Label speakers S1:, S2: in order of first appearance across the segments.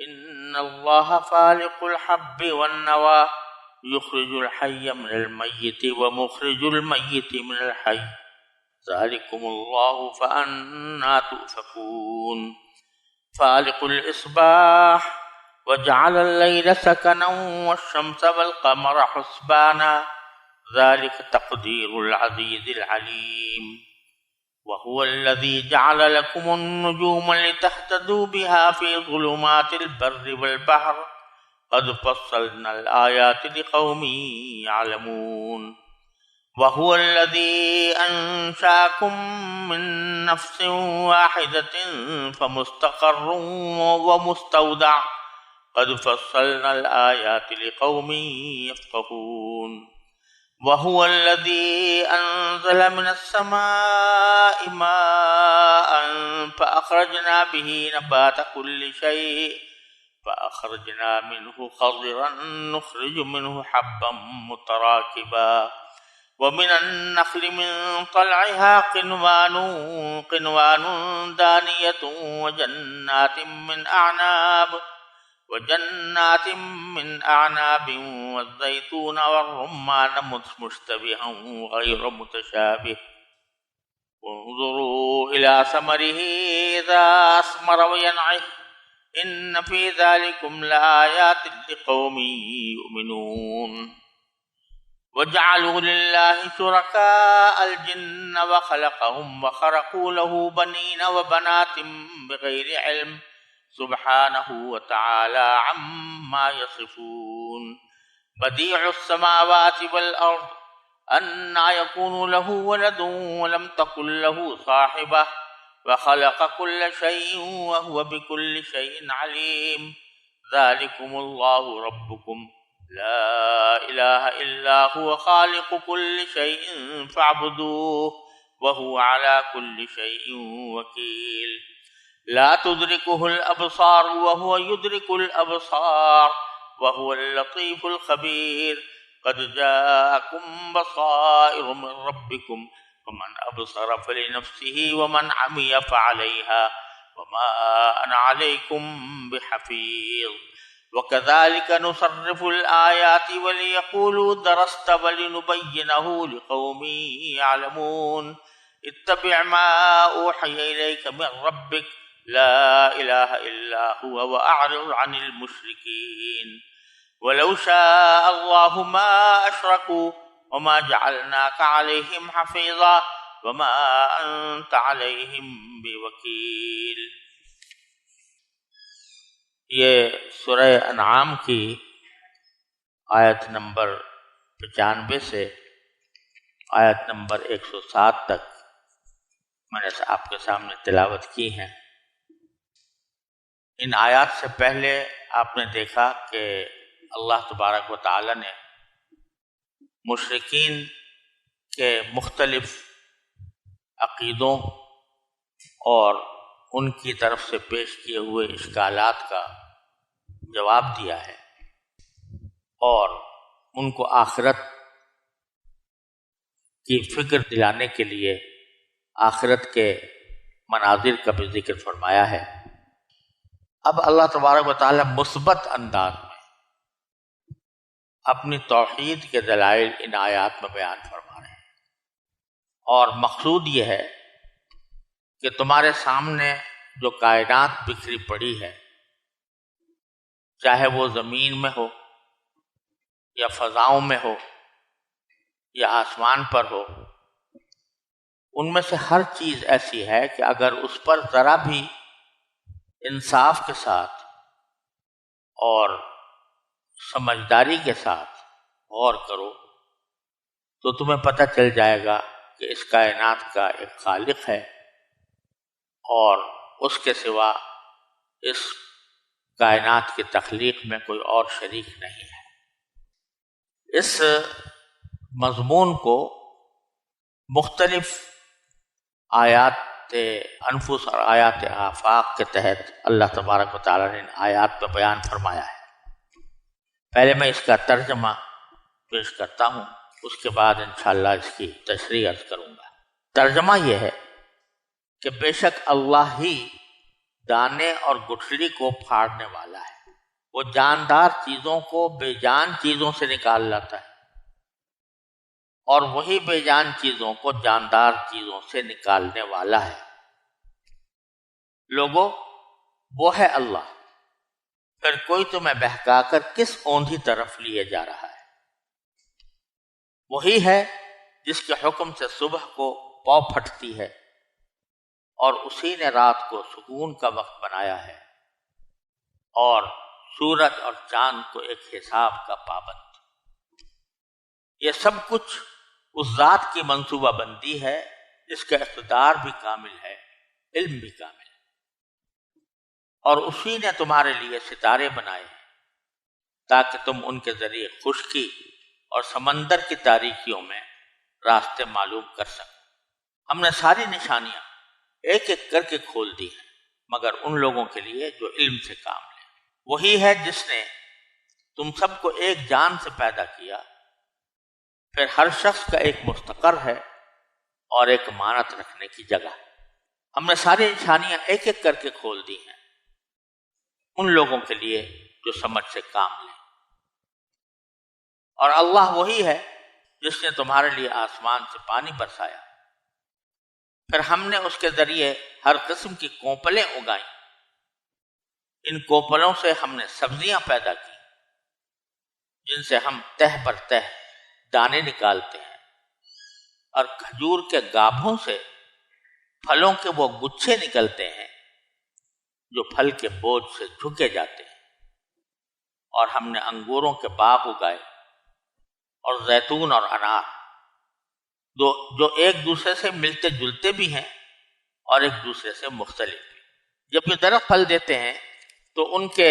S1: إن الله فالق الحب والنوى يخرج الحي من الميت ومخرج الميت من الحي ذلكم الله فأنى تؤفكون فالق الإصباح وجعل الليل سكنا والشمس والقمر حسبانا ذلك تقدير العزيز العليم وهو الذي جعل لكم النجوم لتهتدوا بها في ظلمات البر والبحر قد فصلنا الآيات لقوم يعلمون وهو الذي أنشأكم من نفس واحدة فمستقر ومستودع قد فصلنا الآيات لقوم يفقهون وهو الذي أنزل من السماء ماء فأخرجنا به نبات كل شيء فأخرجنا منه خضرا نخرج منه حبا متراكبا ومن النخل من طلعها قنوان دانية وجنات من أعناب والزيتون والرمان مشتبها غير متشابه وانظروا إلى ثمره إذا أثمر وينعه إن في ذلكم لآيات لقوم يؤمنون وجعلوا لله شركاء الجن وخلقهم وخرقوا له بنين وبنات بغير علم سبحانه وتعالى عما يصفون بديع السماوات والأرض أنى يكون له ولد ولم تكن له صاحبة وخلق كل شيء وهو بكل شيء عليم ذلكم الله ربكم لا إله إلا هو خالق كل شيء فاعبدوه وهو على كل شيء وكيل لا تدركه الأبصار وهو يدرك الأبصار وهو اللطيف الخبير قد جاءكم بصائر من ربكم ومن أبصر فلنفسه ومن عمي فعليها وما أنا عليكم بحفيظ وكذلك نصرف الآيات وليقولوا درست ولنبينه لقوم يعلمون اتبع ما أوحي إليك من ربك لا إله إلا هو وأعرض عن المشركين ولو شاء الله ما أشركوا وما جعلناك عليهم حفيظا وما أنت عليهم بوكيل. یہ سورہ انعام کی آیت نمبر 95 سے آیت نمبر 107 تک میں نے آپ کے سامنے تلاوت کی ہیں. ان آیات سے پہلے آپ نے دیکھا کہ اللہ تبارک و تعالی نے مشرکین کے مختلف عقیدوں اور ان کی طرف سے پیش کیے ہوئے اشکالات کا جواب دیا ہے اور ان کو آخرت کی فکر دلانے کے لیے آخرت کے مناظر کا بھی ذکر فرمایا ہے. اب اللہ تبارک و تعالی مثبت انداز میں اپنی توحید کے دلائل ان آیات میں بیان فرما رہے ہیں اور مقصود یہ ہے کہ تمہارے سامنے جو کائنات بکھری پڑی ہے، چاہے وہ زمین میں ہو یا فضاؤں میں ہو یا آسمان پر ہو، ان میں سے ہر چیز ایسی ہے کہ اگر اس پر ذرا بھی انصاف کے ساتھ اور سمجھداری کے ساتھ غور کرو تو تمہیں پتہ چل جائے گا کہ اس کائنات کا ایک خالق ہے اور اس کے سوا اس کائنات کی تخلیق میں کوئی اور شریک نہیں ہے. اس مضمون کو مختلف آیات انفس اور آیات آفاق کے تحت اللہ تبارک و تعالیٰ نے آیات پہ بیان فرمایا ہے. پہلے میں اس کا ترجمہ پیش کرتا ہوں، اس کے بعد انشاءاللہ اس کی تشریح عرض کروں گا. ترجمہ یہ ہے کہ بے شک اللہ ہی دانے اور گٹھلی کو پھاڑنے والا ہے۔ وہ جاندار چیزوں کو بے جان چیزوں سے نکال لاتا ہے اور وہی بے جان چیزوں کو جاندار چیزوں سے نکالنے والا ہے۔ لوگوں، وہ ہے اللہ، پھر کوئی تمہیں بہکا کر کس اوندھی طرف لیے جا رہا ہے؟ وہی ہے جس کے حکم سے صبح کو پاؤں پھٹتی ہے اور اسی نے رات کو سکون کا وقت بنایا ہے اور سورج اور چاند کو ایک حساب کا پابند۔ یہ سب کچھ اس ذات کی منصوبہ بندی ہے جس کا اقتدار بھی کامل ہے، علم بھی کامل ہے، اور اسی نے تمہارے لیے ستارے بنائے ہیں تاکہ تم ان کے ذریعے خشکی اور سمندر کی تاریکیوں میں راستے معلوم کر سکو۔ ہم نے ساری نشانیاں ایک ایک کر کے کھول دی ہیں مگر ان لوگوں کے لیے جو علم سے کام لیں۔ وہی ہے جس نے تم سب کو ایک جان سے پیدا کیا، پھر ہر شخص کا ایک مستقر ہے اور ایک امانت رکھنے کی جگہ۔ ہم نے ساری نشانیاں ایک ایک کر کے کھول دی ہیں ان لوگوں کے لیے جو سمجھ سے کام لیں۔ اور اللہ وہی ہے جس نے تمہارے لیے آسمان سے پانی برسایا، پھر ہم نے اس کے ذریعے ہر قسم کی کوپلیں اگائیں۔ ان کوپلوں سے ہم نے سبزیاں پیدا کی جن سے ہم تہ پر تہ دانے نکالتے ہیں، اور کھجور کے گابھوں سے پھلوں کے وہ گچھے نکلتے ہیں جو پھل کے بوجھ سے جھکے جاتے ہیں۔ اور ہم نے انگوروں کے باغ اگائے اور زیتون اور انار، جو ایک دوسرے سے ملتے جلتے بھی ہیں اور ایک دوسرے سے مختلف بھی۔ جب یہ درخت پھل دیتے ہیں تو ان کے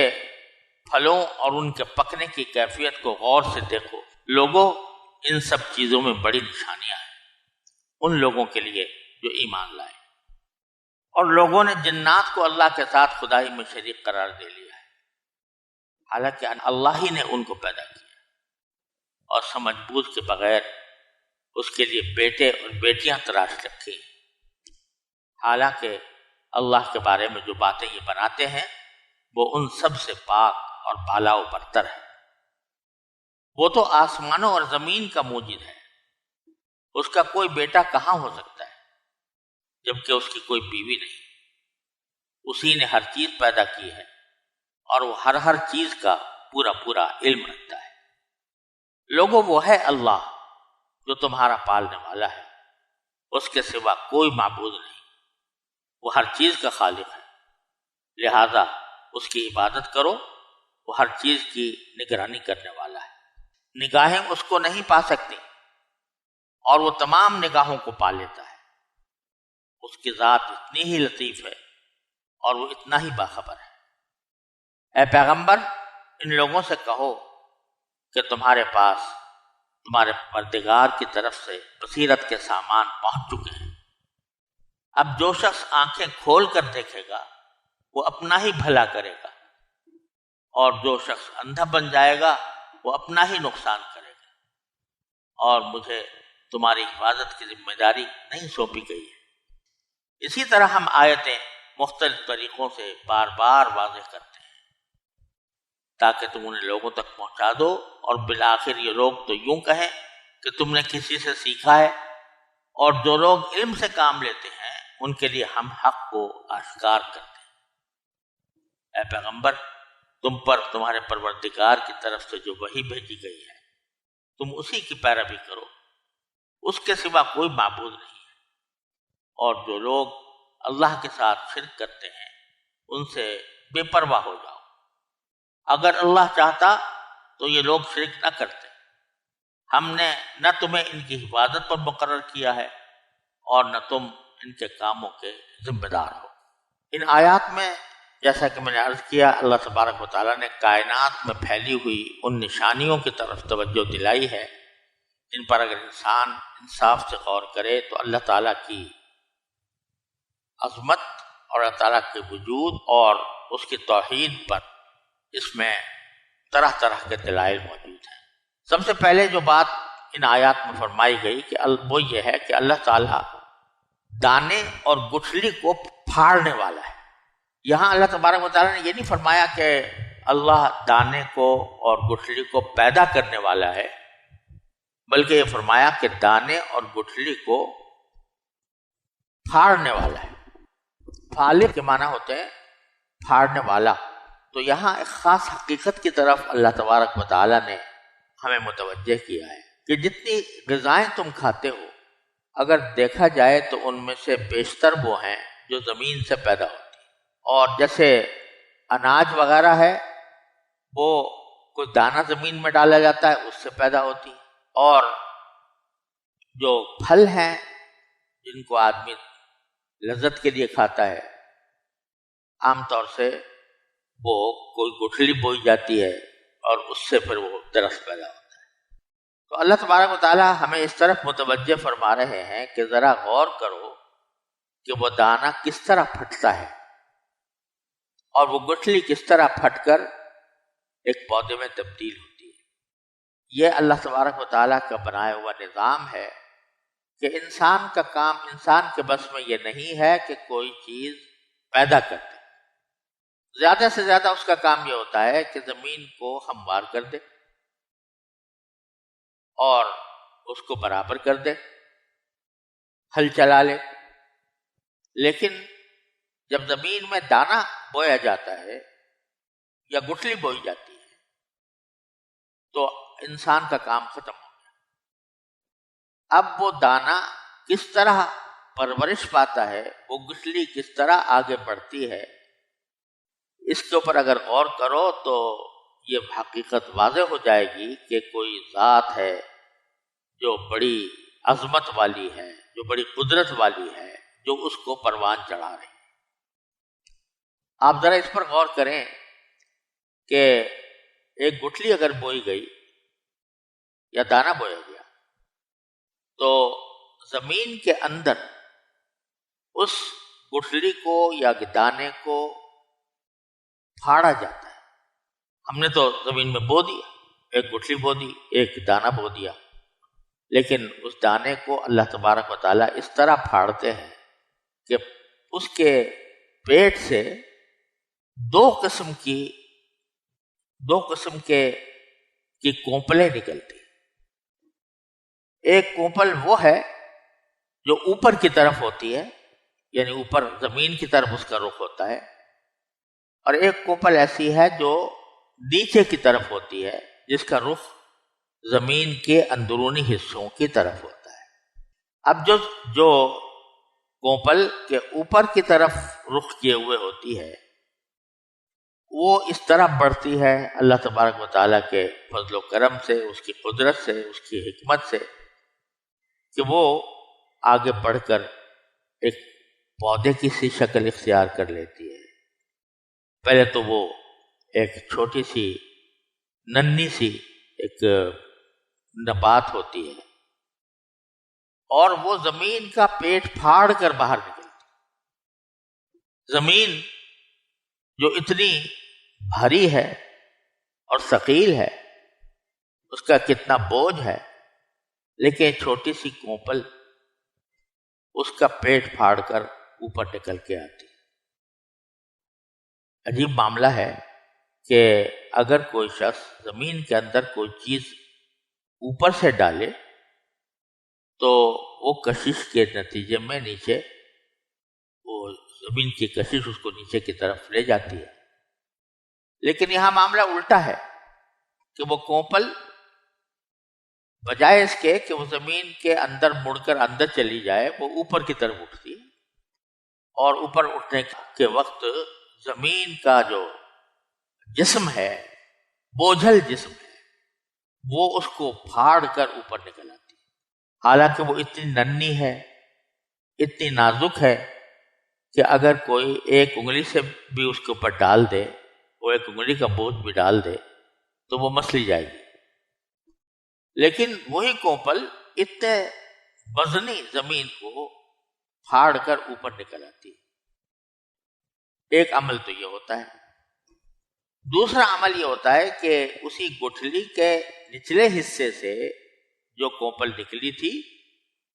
S1: پھلوں اور ان کے پکنے کی کیفیت کو غور سے دیکھو۔ لوگوں، ان سب چیزوں میں بڑی نشانیاں ہیں ان لوگوں کے لیے جو ایمان لائے۔ اور لوگوں نے جنات کو اللہ کے ساتھ خدائی میں شریک قرار دے لیا ہے، حالانکہ اللہ ہی نے ان کو پیدا کیا اور سمجھ بوجھ کے بغیر اس کے لیے بیٹے اور بیٹیاں تراش رکھی۔ حالانکہ اللہ کے بارے میں جو باتیں یہ بناتے ہیں وہ ان سب سے پاک اور بالا و برتر ہے۔ وہ تو آسمانوں اور زمین کا موجد ہے، اس کا کوئی بیٹا کہاں ہو سکتا ہے جبکہ اس کی کوئی بیوی نہیں۔ اسی نے ہر چیز پیدا کی ہے اور وہ ہر چیز کا پورا پورا علم رکھتا ہے۔ لوگوں، وہ ہے اللہ جو تمہارا پالنے والا ہے، اس کے سوا کوئی معبود نہیں۔ وہ ہر چیز کا خالق ہے، لہذا اس کی عبادت کرو۔ وہ ہر چیز کی نگرانی کرنے والا ہے، نگاہیں اس کو نہیں پا سکتی اور وہ تمام نگاہوں کو پا لیتا ہے۔ اس کی ذات اتنی ہی لطیف ہے اور وہ اتنا ہی باخبر ہے۔ اے پیغمبر، ان لوگوں سے کہو کہ تمہارے پاس تمہارے پروردگار کی طرف سے بصیرت کے سامان پہنچ چکے ہیں۔ اب جو شخص آنکھیں کھول کر دیکھے گا وہ اپنا ہی بھلا کرے گا، اور جو شخص اندھا بن جائے گا وہ اپنا ہی نقصان کرے گا، اور مجھے تمہاری حفاظت کی ذمہ داری نہیں سونپی گئی ہے۔ اسی طرح ہم آیتیں مختلف طریقوں سے بار بار واضح کرتے ہیں تاکہ تم انہیں لوگوں تک پہنچا دو، اور بالآخر یہ لوگ تو یوں کہیں کہ تم نے کسی سے سیکھا ہے، اور جو لوگ علم سے کام لیتے ہیں ان کے لیے ہم حق کو آشکار کرتے ہیں۔ اے پیغمبر، تم پر تمہارے پروردگار کی طرف سے جو وحی بھیجی گئی ہے تم اسی کی پیروی کرو، اس کے سوا کوئی معبود نہیں ہے۔ اور جو لوگ اللہ کے ساتھ شرک کرتے ہیں ان سے بے پرواہ ہو جاؤ۔ اگر اللہ چاہتا تو یہ لوگ شرک نہ کرتے۔ ہم نے نہ تمہیں ان کی حفاظت پر مقرر کیا ہے اور نہ تم ان کے کاموں کے ذمہ دار ہو۔ ان آیات میں جیسا کہ میں نے عرض کیا، اللہ تبارک و تعالیٰ نے کائنات میں پھیلی ہوئی ان نشانیوں کی طرف توجہ دلائی ہے جن پر اگر انسان انصاف سے غور کرے تو اللہ تعالیٰ کی عظمت اور اللہ تعالیٰ کے وجود اور اس کی توحید پر اس میں طرح طرح کے دلائل موجود ہیں۔ سب سے پہلے جو بات ان آیات میں فرمائی گئی کہ وہ یہ ہے کہ اللہ تعالیٰ دانے اور گٹھلی کو پھاڑنے والا ہے۔ یہاں اللہ تبارک و تعالیٰ نے یہ نہیں فرمایا کہ اللہ دانے کو اور گٹھلی کو پیدا کرنے والا ہے، بلکہ یہ فرمایا کہ دانے اور گٹھلی کو پھاڑنے والا ہے۔ فالق کے معنی ہوتے ہیں پھاڑنے والا۔ تو یہاں ایک خاص حقیقت کی طرف اللہ تبارک و تعالیٰ نے ہمیں متوجہ کیا ہے کہ جتنی غذائیں تم کھاتے ہو، اگر دیکھا جائے تو ان میں سے بیشتر وہ ہیں جو زمین سے پیدا ہوتی ہیں۔ اور جیسے اناج وغیرہ ہے، وہ کوئی دانہ زمین میں ڈالا جاتا ہے، اس سے پیدا ہوتی ہے۔ اور جو پھل ہیں جن کو آدمی لذت کے لیے کھاتا ہے، عام طور سے وہ کوئی گٹھلی بوئی جاتی ہے اور اس سے پھر وہ درخت پیدا ہوتا ہے۔ تو اللہ تبارک و تعالیٰ ہمیں اس طرف متوجہ فرما رہے ہیں کہ ذرا غور کرو کہ وہ دانہ کس طرح پھٹتا ہے اور وہ گٹھلی کس طرح پھٹ کر ایک پودے میں تبدیل ہوتی ہے۔ یہ اللہ تبارک و تعالیٰ کا بنایا ہوا نظام ہے کہ انسان کا کام، انسان کے بس میں یہ نہیں ہے کہ کوئی چیز پیدا کر دے۔ زیادہ سے زیادہ اس کا کام یہ ہوتا ہے کہ زمین کو ہموار کر دے اور اس کو برابر کر دے، ہل چلا لے۔ لیکن جب زمین میں دانہ بویا جاتا ہے یا گٹھلی بوئی جاتی ہے تو انسان کا کام ختم ہو گیا۔ اب وہ دانہ کس طرح پرورش پاتا ہے، وہ گٹھلی کس طرح آگے بڑھتی ہے، اس کے اوپر اگر غور کرو تو یہ حقیقت واضح ہو جائے گی کہ کوئی ذات ہے جو بڑی عظمت والی ہے، جو بڑی قدرت والی ہے، جو اس کو پروان چڑھا رہی ہے۔ آپ ذرا اس پر غور کریں کہ ایک گٹھلی اگر بوئی گئی یا دانہ بویا گیا تو زمین کے اندر اس گٹھلی کو یا دانے کو پھاڑا جاتا ہے۔ ہم نے تو زمین میں بو دیا، ایک گٹھلی بو دی، ایک دانہ بو دیا، لیکن اس دانے کو اللہ تبارک و تعالیٰ اس طرح پھاڑتے ہیں کہ اس کے پیٹ سے دو قسم کی کونپلیں نکلتی۔ ایک کونپل وہ ہے جو اوپر کی طرف ہوتی ہے، یعنی اوپر زمین کی طرف اس کا رخ ہوتا ہے، اور ایک کونپل ایسی ہے جو نیچے کی طرف ہوتی ہے، جس کا رخ زمین کے اندرونی حصوں کی طرف ہوتا ہے۔ اب جو کونپل کے اوپر کی طرف رخ کیے ہوئے ہوتی ہے، وہ اس طرح بڑھتی ہے اللہ تبارک و تعالیٰ کے فضل و کرم سے، اس کی قدرت سے، اس کی حکمت سے، کہ وہ آگے بڑھ کر ایک پودے کی سی شکل اختیار کر لیتی ہے۔ پہلے تو وہ ایک چھوٹی سی ننھی سی ایک نبات ہوتی ہے اور وہ زمین کا پیٹ پھاڑ کر باہر نکلتی۔ زمین جو اتنی بھاری ہے اور ثقیل ہے، اس کا کتنا بوجھ ہے، لیکن چھوٹی سی کونپل اس کا پیٹ پھاڑ کر اوپر نکل کے آتی۔ عجیب معاملہ ہے کہ اگر کوئی شخص زمین کے اندر کوئی چیز اوپر سے ڈالے تو وہ کشش کے نتیجے میں نیچے، وہ زمین کی کشش اس کو نیچے کی طرف لے جاتی ہے۔ لیکن یہاں معاملہ الٹا ہے کہ وہ کونپل بجائے اس کے کہ وہ زمین کے اندر مڑ کر اندر چلی جائے، وہ اوپر کی طرف اٹھتی ہے، اور اوپر اٹھنے کے وقت زمین کا جو جسم ہے، بوجھل جسم ہے، وہ اس کو پھاڑ کر اوپر نکل آتی ہے۔ حالانکہ وہ اتنی ننھی ہے، اتنی نازک ہے کہ اگر کوئی ایک انگلی سے بھی اس کے اوپر ڈال دے، وہ ایک انگلی کا بوجھ بھی ڈال دے تو وہ مسلی جائے گی۔ لیکن وہی کونپل اتنے وزنی زمین کو پھاڑ کر اوپر نکل آتی ہے۔ ایک عمل تو یہ ہوتا ہے۔ دوسرا عمل یہ ہوتا ہے کہ اسی گٹھلی کے نچلے حصے سے جو کونپل نکلی تھی،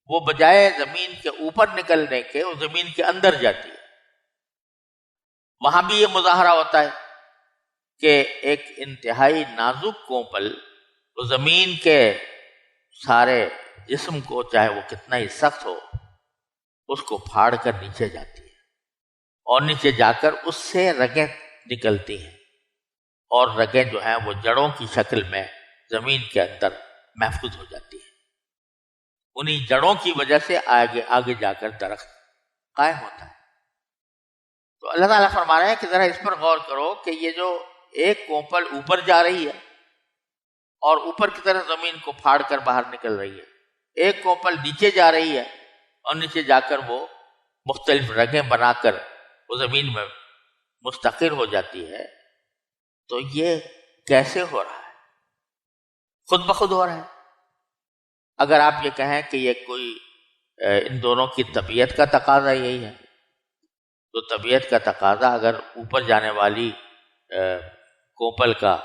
S1: وہ بجائے زمین کے اوپر نکلنے کے وہ زمین کے اندر جاتی ہے، وہاں بھی یہ مظاہرہ ہوتا ہے کہ ایک انتہائی نازک کونپل وہ زمین کے سارے جسم کو، چاہے وہ کتنا ہی سخت ہو، اس کو پھاڑ کر نیچے جاتی ہے، اور نیچے جا کر اس سے رگیں نکلتی ہیں، اور رگیں جو ہیں وہ جڑوں کی شکل میں زمین کے اندر محفوظ ہو جاتی ہیں۔ انہی جڑوں کی وجہ سے آگے جا کر درخت قائم ہوتا ہے۔ تو اللہ تعالیٰ فرما رہے ہیں کہ ذرا اس پر غور کرو کہ یہ جو ایک کونپل اوپر جا رہی ہے اور اوپر کی طرف زمین کو پھاڑ کر باہر نکل رہی ہے، ایک کونپل نیچے جا رہی ہے اور نیچے جا کر وہ مختلف رگیں بنا کر وہ زمین میں مستقر ہو جاتی ہے، تو یہ کیسے ہو رہا ہے؟ خود بخود ہو رہا ہے۔ اگر آپ یہ کہیں کہ یہ کوئی ان دونوں کی طبیعت کا تقاضا یہی ہے، تو طبیعت کا تقاضا اگر اوپر جانے والی کونپل کا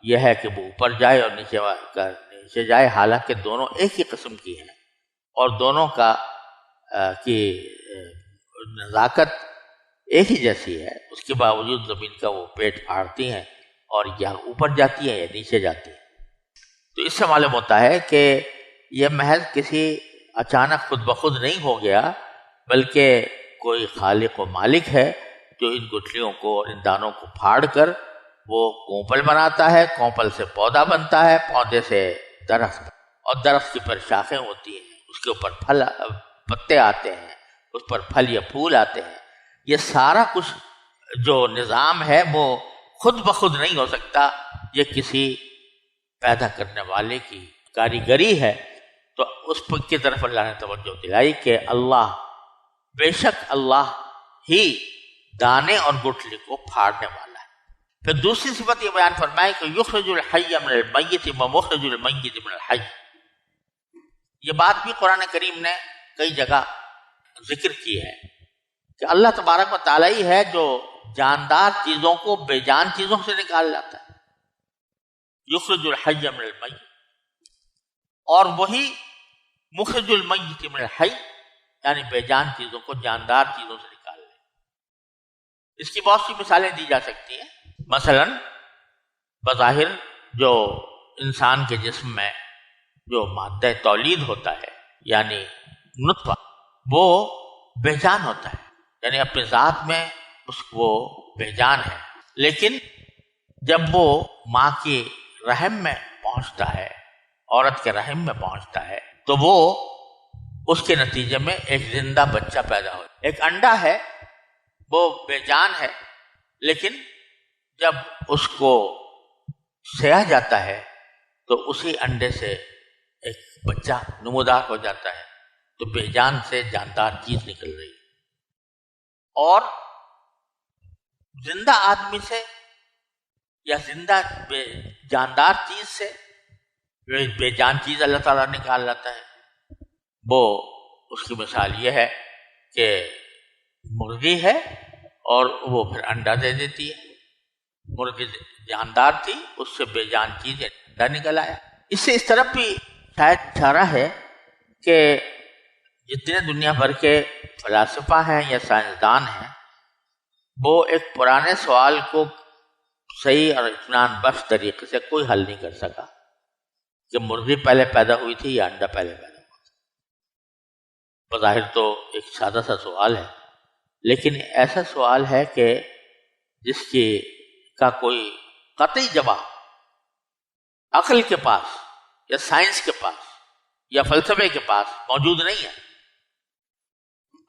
S1: یہ ہے کہ وہ اوپر جائے اور نیچے جائے، حالانکہ دونوں ایک ہی قسم کی ہیں اور دونوں کی نزاکت ایک ہی جیسی ہے، اس کے باوجود زمین کا وہ پیٹ پھاڑتی ہیں اور یا اوپر جاتی ہیں یا نیچے جاتی ہیں۔ تو اس سے معلوم ہوتا ہے کہ یہ محض کسی اچانک خود بخود نہیں ہو گیا، بلکہ کوئی خالق و مالک ہے جو ان گٹھلیوں کو اور ان دانوں کو پھاڑ کر وہ کونپل بناتا ہے، کونپل سے پودا بنتا ہے، پودے سے درخت، اور درخت کی پھر شاخیں ہوتی ہیں، اس کے اوپر پتے آتے ہیں، اس پر پھل یا پھول آتے ہیں۔ یہ سارا کچھ جو نظام ہے وہ خود بخود نہیں ہو سکتا، یہ کسی پیدا کرنے والے کی کاریگری ہے۔ تو اس کی طرف اللہ نے توجہ دلائی کہ اللہ، بے شک اللہ ہی دانے اور گٹھلی کو پھاڑنے والا ہے۔ پھر دوسری صفت یہ بیان فرمائے کہ یخرج الحی من المیت ومخرج المیت من الحی۔ یہ بات بھی قرآن کریم نے کئی جگہ ذکر کی ہے کہ اللہ تبارک و تعالیٰ ہی ہے جو جاندار چیزوں کو بے جان چیزوں سے نکال لاتا ہے، یخرج الحی من المیت، اور وہی مخرج المیت من الحی، یعنی بے جان چیزوں کو جاندار چیزوں سے نکال لے۔ اس کی بہت سی مثالیں دی جا سکتی ہیں۔ مثلا بظاہر جو انسان کے جسم میں جو مادہ تولید ہوتا ہے، یعنی نطفہ، وہ بے جان ہوتا ہے، یعنی اپنے ذات میں وہ بے جان ہے، لیکن جب وہ ماں کی رحم میں پہنچتا ہے، عورت کے رحم میں پہنچتا ہے، تو وہ اس کے نتیجے میں ایک زندہ بچہ پیدا ہو۔ ایک انڈا ہے، وہ بے جان ہے، لیکن جب اس کو سیا جاتا ہے تو اسی انڈے سے ایک بچہ نمودار ہو جاتا ہے، تو بے جان سے جاندار چیز نکل رہی ہے۔ اور زندہ آدمی سے یا زندہ جاندار چیز سے بے جان چیز اللہ تعالیٰ نکال لاتا ہے۔ وہ اس کی مثال یہ ہے کہ مرغی ہے اور وہ پھر انڈا دے دیتی ہے۔ مرغی جاندار تھی، اس سے بے جان چیز انڈا نکل آیا۔ اس سے اس طرف بھی شاید اشارہ ہے کہ جتنے دنیا بھر کے فلاسفہ ہیں یا سائنسدان ہیں، وہ ایک پرانے سوال کو صحیح اور اطمینان بخش طریقے سے کوئی حل نہیں کر سکا کہ مرغی پہلے پیدا ہوئی تھی یا انڈا پہلے پیدا ہوا تھا۔ بظاہر تو ایک سادہ سا سوال ہے، لیکن ایسا سوال ہے کہ جس کا کوئی قطعی جواب عقل کے پاس یا سائنس کے پاس یا فلسفے کے پاس موجود نہیں ہے۔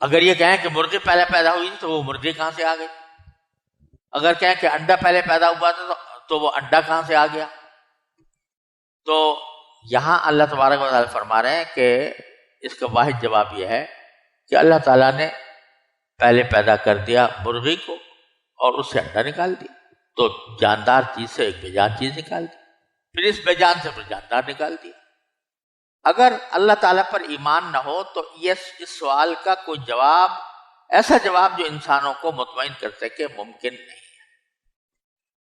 S1: اگر یہ کہیں کہ مرغی پہلے پیدا ہوئی تو وہ مرغی کہاں سے آ گئی؟ اگر کہیں کہ انڈا پہلے پیدا ہوا تھا تو وہ انڈا کہاں سے آ گیا؟ تو یہاں اللہ تبارک و تعالیٰ فرما رہے ہیں کہ اس کا واحد جواب یہ ہے کہ اللہ تعالیٰ نے پہلے پیدا کر دیا مرغی کو اور اس سے انڈا نکال دیا، تو جاندار چیز سے ایک بے جان چیز نکال دی، پھر اس بے جان سے پھر جاندار نکال دیا۔ اگر اللہ تعالیٰ پر ایمان نہ ہو تو اس سوال کا کوئی جواب، ایسا جواب جو انسانوں کو مطمئن کر سکے، ممکن نہیں ہے۔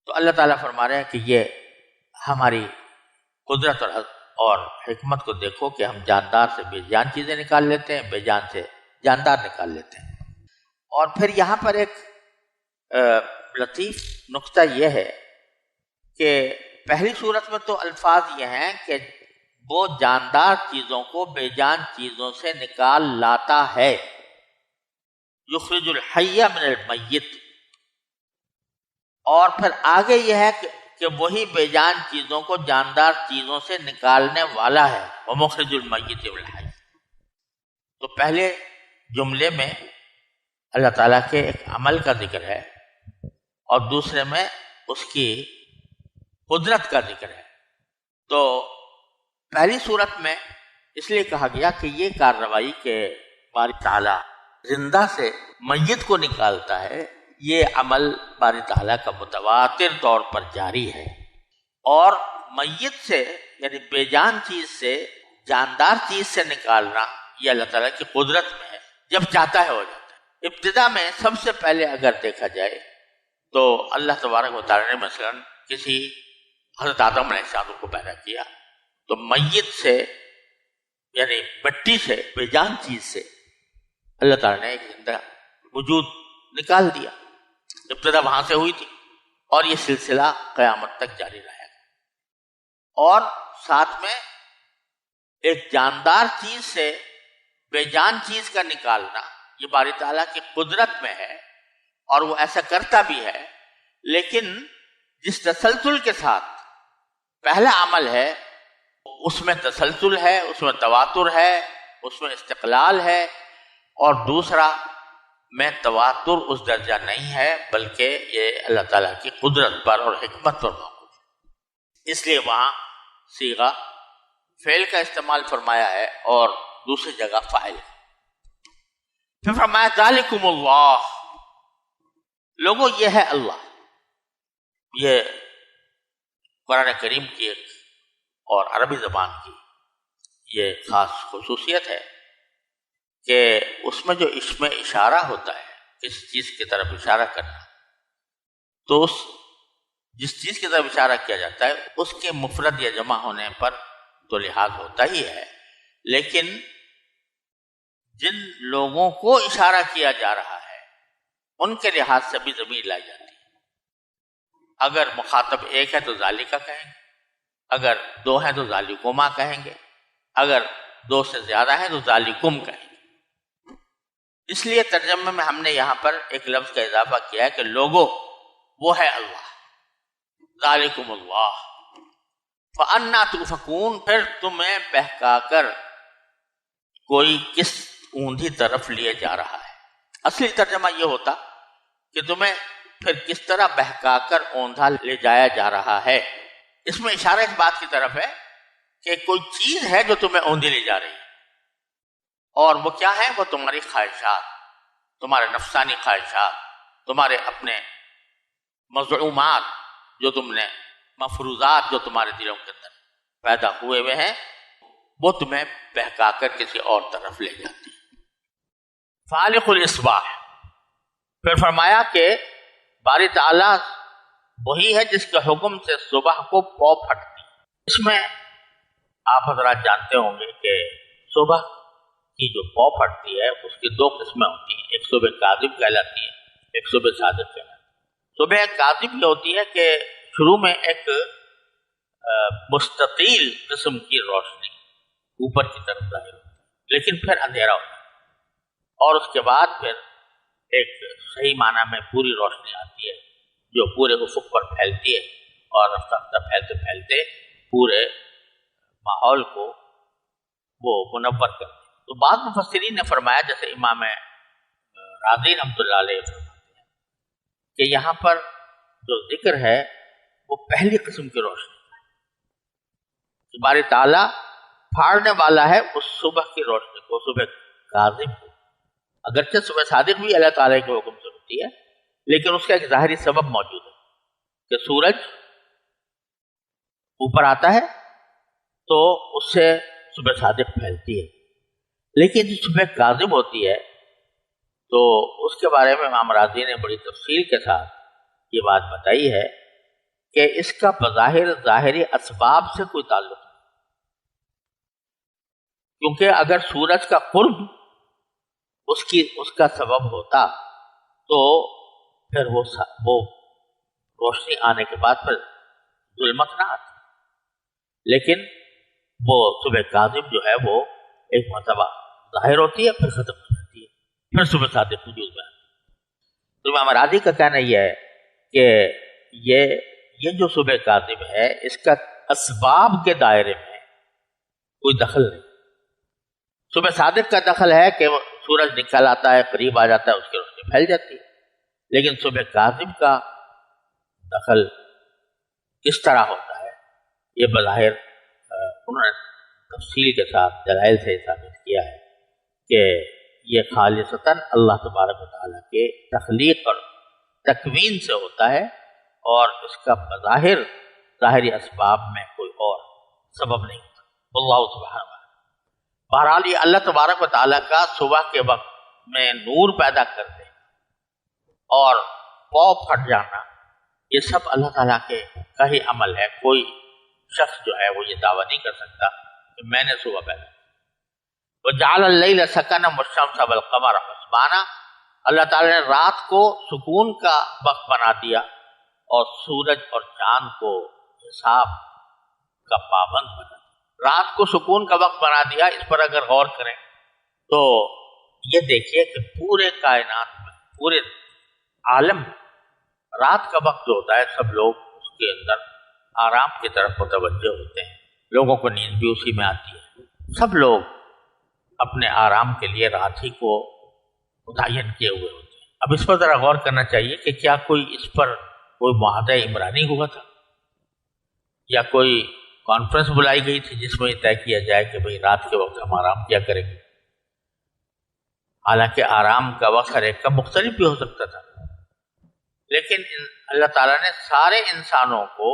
S1: تو اللہ تعالیٰ فرما رہے ہیں کہ یہ ہماری قدرت اور حکمت کو دیکھو کہ ہم جاندار سے بے جان چیزیں نکال لیتے ہیں، بے جان سے جاندار نکال لیتے ہیں۔ اور پھر یہاں پر ایک لطیف نقطہ یہ ہے کہ پہلی صورت میں تو الفاظ یہ ہیں کہ وہ جاندار چیزوں کو بے جان چیزوں سے نکال لاتا ہے، یخرج الحی من المیت، اور پھر آگے یہ ہے کہ وہی بے جان چیزوں کو جاندار چیزوں سے نکالنے والا ہے، ومخرج المیت من الحی۔ تو پہلے جملے میں اللہ تعالیٰ کے ایک عمل کا ذکر ہے اور دوسرے میں اس کی قدرت کا ذکر ہے۔ تو پہلی صورت میں اس لیے کہا گیا کہ یہ کارروائی کہ باری تعالیٰ زندہ سے میت کو نکالتا ہے، یہ عمل باری تعالیٰ کا متواتر طور پر جاری ہے، اور میت سے یعنی بے جان چیز سے جاندار چیز سے نکالنا یہ اللہ تعالیٰ کی قدرت میں ہے، جب چاہتا ہے ہو جاتا ہے۔ ابتدا میں سب سے پہلے اگر دیکھا جائے تو اللہ تبارک و تعالیٰ نے مثلا کسی حضرت آدم علیہ السلام کو پیدا کیا تو میت سے یعنی مٹی سے بے جان چیز سے اللہ تعالیٰ نے ایک زندہ وجود نکال دیا، ابتدا وہاں سے ہوئی تھی، اور یہ سلسلہ قیامت تک جاری رہے گا۔ اور ساتھ میں ایک جاندار چیز سے بے جان چیز کا نکالنا یہ باری تعالیٰ کی قدرت میں ہے، اور وہ ایسا کرتا بھی ہے، لیکن جس تسلسل کے ساتھ پہلا عمل ہے اس میں تسلسل ہے، اس میں تواتر ہے، اس میں استقلال ہے، اور دوسرا میں تواتر اس درجہ نہیں ہے، بلکہ یہ اللہ تعالیٰ کی قدرت پر اور حکمت پر موقوف ہے۔ اس لیے وہاں صیغہ فعل کا استعمال فرمایا ہے اور دوسری جگہ فاعل ہے۔ پھر فرمایا ذالکم اللہ، لوگوں یہ ہے اللہ۔ یہ قرآن کریم کی ایک اور عربی زبان کی یہ خاص خصوصیت ہے کہ اس میں جو اسم اشارہ ہوتا ہے، کس چیز کی طرف اشارہ کرنا، تو جس چیز کی طرف اشارہ کیا جاتا ہے اس کے مفرد یا جمع ہونے پر تو لحاظ ہوتا ہی ہے، لیکن جن لوگوں کو اشارہ کیا جا رہا ہے ان کے لحاظ سے بھی ضمیر لائی جاتی ہے۔ اگر مخاطب ایک ہے تو ذالکا کہیں گے، اگر دو ہیں تو ذالکما کہیں گے، اگر دو سے زیادہ ہیں تو ذالکم کہیں گے۔ اس لیے ترجمے میں ہم نے یہاں پر ایک لفظ کا اضافہ کیا ہے کہ لوگوں وہ ہے اللہ، ذالکم اللہ، فَأَنَّا تُؤْفَكُونَ، پھر تمہیں بہکا کر کوئی کس اوندھی طرف لیے جا رہا ہے۔ اصلی ترجمہ یہ ہوتا کہ تمہیں پھر کس طرح بہکا کر اوندھا لے جایا جا رہا ہے۔ اس میں اشارہ اس بات کی طرف ہے کہ کوئی چیز ہے جو تمہیں اوندھی لے جا رہی ہے، اور وہ کیا ہے؟ وہ تمہاری خواہشات، تمہارے نفسانی خواہشات، تمہارے اپنے مزعومات جو تم نے، مفروضات جو تمہارے دلوں کے اندر پیدا ہوئے ہوئے ہیں، وہ تمہیں بہکا کر کسی اور طرف لے جاتی ہے۔ فالق الاصباح، پھر فرمایا کہ باری تعالیٰ وہی ہے جس کے حکم سے صبح کو پو پھٹتی۔ اس میں آپ حضرات جانتے ہوں گے کہ صبح کی جو پو پھٹتی ہے اس کی دو قسمیں ہوتی ہیں، ایک صبح کاذب کہلاتی ہے، ایک صبح صادق کہلاتی ہے۔ صبح کاذب یہ ہوتی ہے کہ شروع میں ایک مستطیل قسم کی روشنی اوپر کی طرف ظاہر ہوتی ہے، لیکن پھر اندھیرا ہوتا ہے، اور اس کے بعد پھر ایک صحیح معنی میں پوری روشنی آتی ہے جو پورے افق پر پھیلتی ہے، اور رفتہ رفتہ پھیلتے پھیلتے پورے ماحول کو وہ منور کرتی ہے۔ تو بعض مفسرین نے فرمایا، جیسے امام راضی رحمۃ اللہ علیہ فرماتے ہیں کہ یہاں پر جو ذکر ہے وہ پہلی قسم کی روشنی ہے، باری تعالیٰ پھاڑنے والا ہے اس صبح کی روشنی کو، صبح کاذب کو۔ اگرچہ صبح صادق بھی اللہ تعالیٰ کے حکم سے ہوتی ہے، لیکن اس کا ایک ظاہری سبب موجود ہے کہ سورج اوپر آتا ہے تو اس سے صبح صادق پھیلتی ہے، لیکن جو صبح کاذب ہوتی ہے تو اس کے بارے میں امام راضی نے بڑی تفصیل کے ساتھ یہ بات بتائی ہے کہ اس کا بظاہر ظاہری اسباب سے کوئی تعلق نہیں، کیونکہ اگر سورج کا قرب اس کا سبب ہوتا تو پھر وہ روشنی آنے کے بعد پھر ظلمت نہ آتی. لیکن وہ صبح کاذب جو ہے وہ ایک مرتبہ ظاہر ہوتی ہے پھر ختم ہو جاتی ہے, پھر صبح صادق وجود میں آتی ہے. تو امام راضی کا کہنا یہ ہے کہ یہ جو صبح کاذب ہے اس کا اسباب کے دائرے میں کوئی دخل نہیں. صبح صادق کا دخل ہے کہ سورج نکل آتا ہے, قریب آ جاتا ہے, اس کی روشنی پھیل جاتی ہے. لیکن صبح کاذب کا دخل کس طرح ہوتا ہے یہ بظاہر انہوں نے تفصیل کے ساتھ دلائل سے ثابت کیا ہے کہ یہ خالصتاً اللہ تبارک و تعالیٰ کے تخلیق اور تکوین سے ہوتا ہے, اور اس کا بظاہر ظاہری اسباب میں کوئی اور سبب نہیں ہوتا. اللہ سبحانہ. بہرحال یہ اللہ تبارک و تعالیٰ کا صبح کے وقت میں نور پیدا کر دے اور پاؤ پھٹ جانا, یہ سب اللہ تعالیٰ کا ہی عمل ہے. کوئی شخص جو ہے وہ یہ دعویٰ نہیں کر سکتا کہ میں نے صبح پیدا کی. وَجَعَلَ اللَّيْلَ سَكَنًا وَالشَّمْسَ وَالْقَمَرَ حُسْبَانًا, اللہ تعالیٰ نے رات کو سکون کا وقت بنا دیا اور سورج اور چاند کو حساب کا پابند بنا دیا. رات کو سکون کا وقت بنا دیا. اس پر اگر غور کریں تو یہ دیکھیے کہ پورے کائنات میں, پورے عالم میں رات کا وقت جو ہوتا ہے سب لوگ اس کے اندر آرام کی طرف متوجہ ہوتے ہیں. لوگوں کو نیند بھی اسی میں آتی ہے. سب لوگ اپنے آرام کے لیے رات ہی کو متعین کیے ہوئے ہوتے ہیں. اب اس پر ذرا غور کرنا چاہیے کہ کیا کوئی اس پر کوئی معاہدہ عمرانی ہوا تھا یا کوئی کانفرنس بلائی گئی تھی جس میں یہ طے کیا جائے کہ بھئی رات کے وقت ہم آرام کیا کریں گے. حالانکہ آرام کا وقت ہر ایک کا مختلف بھی ہو سکتا تھا, لیکن اللہ تعالیٰ نے سارے انسانوں کو